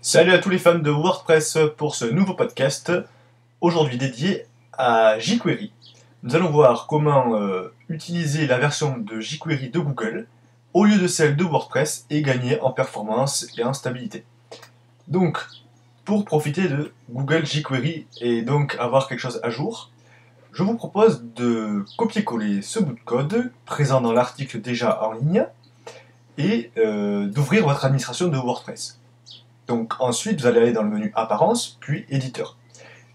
Salut à tous les fans de WordPress pour ce nouveau podcast, aujourd'hui dédié à jQuery. Nous allons voir comment utiliser la version de jQuery de Google au lieu de celle de WordPress et gagner en performance et en stabilité. Donc, pour profiter de Google jQuery et donc avoir quelque chose à jour, je vous propose de copier-coller ce bout de code présent dans l'article déjà en ligne et d'ouvrir votre administration de WordPress. Donc ensuite, vous allez aller dans le menu Apparence, puis Éditeur.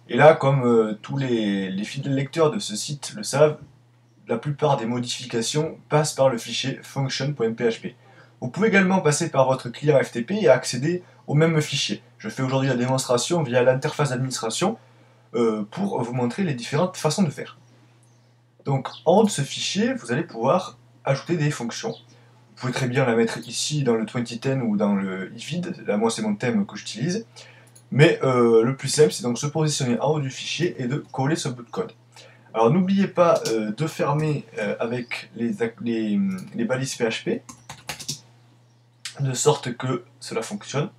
Et là, comme tous les fidèles lecteurs de ce site le savent, la plupart des modifications passent par le fichier function.php. Vous pouvez également passer par votre client FTP et accéder au même fichier. Je fais aujourd'hui la démonstration via l'interface d'administration pour vous montrer les différentes façons de faire. Donc en haut de ce fichier, vous allez pouvoir ajouter des fonctions. Vous pouvez très bien la mettre ici dans le 2010 ou dans le ifid, là moi c'est mon thème que j'utilise. Mais le plus simple c'est donc se positionner en haut du fichier et de coller ce bout de code. Alors n'oubliez pas de fermer avec les balises PHP, de sorte que cela fonctionne.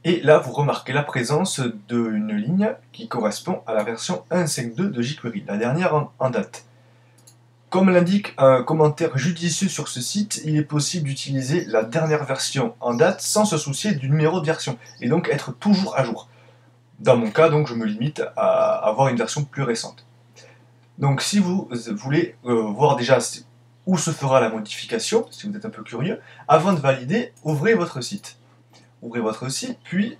Et là vous remarquez la présence d'une ligne qui correspond à la version 1.5.2 de jQuery, la dernière en date. Comme l'indique un commentaire judicieux sur ce site, il est possible d'utiliser la dernière version en date sans se soucier du numéro de version, et donc être toujours à jour. Dans mon cas, donc, je me limite à avoir une version plus récente. Donc si vous voulez voir déjà où se fera la modification, si vous êtes un peu curieux, avant de valider, ouvrez votre site. Ouvrez votre site, puis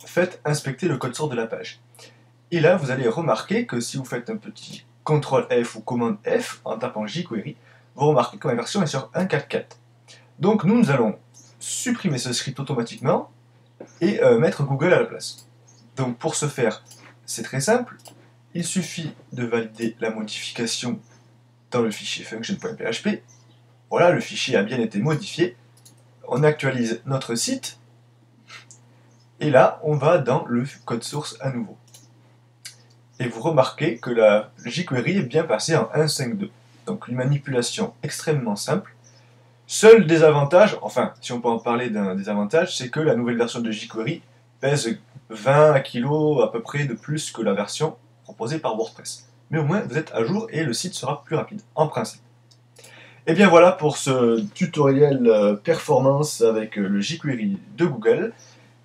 faites inspecter le code source de la page. Et là, vous allez remarquer que si vous faites un petit CTRL F ou commande F en tapant jQuery, vous remarquez que ma version est sur 1.4.4. Donc nous allons supprimer ce script automatiquement et mettre Google à la place. Donc pour ce faire, c'est très simple, il suffit de valider la modification dans le fichier function.php. Voilà, le fichier a bien été modifié. On actualise notre site et là, on va dans le code source à nouveau. Et vous remarquez que la jQuery est bien passée en 1.5.2. Donc une manipulation extrêmement simple. Seul désavantage, enfin si on peut en parler d'un désavantage, c'est que la nouvelle version de jQuery pèse 20 kg à peu près de plus que la version proposée par WordPress. Mais au moins vous êtes à jour et le site sera plus rapide, en principe. Et bien voilà pour ce tutoriel performance avec le jQuery de Google.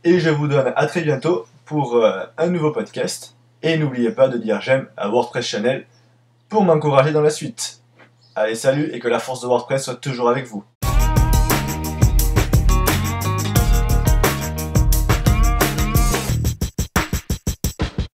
Et je vous donne à très bientôt pour un nouveau podcast. Et n'oubliez pas de dire j'aime à WordPress Channel pour m'encourager dans la suite. Allez, salut et que la force de WordPress soit toujours avec vous.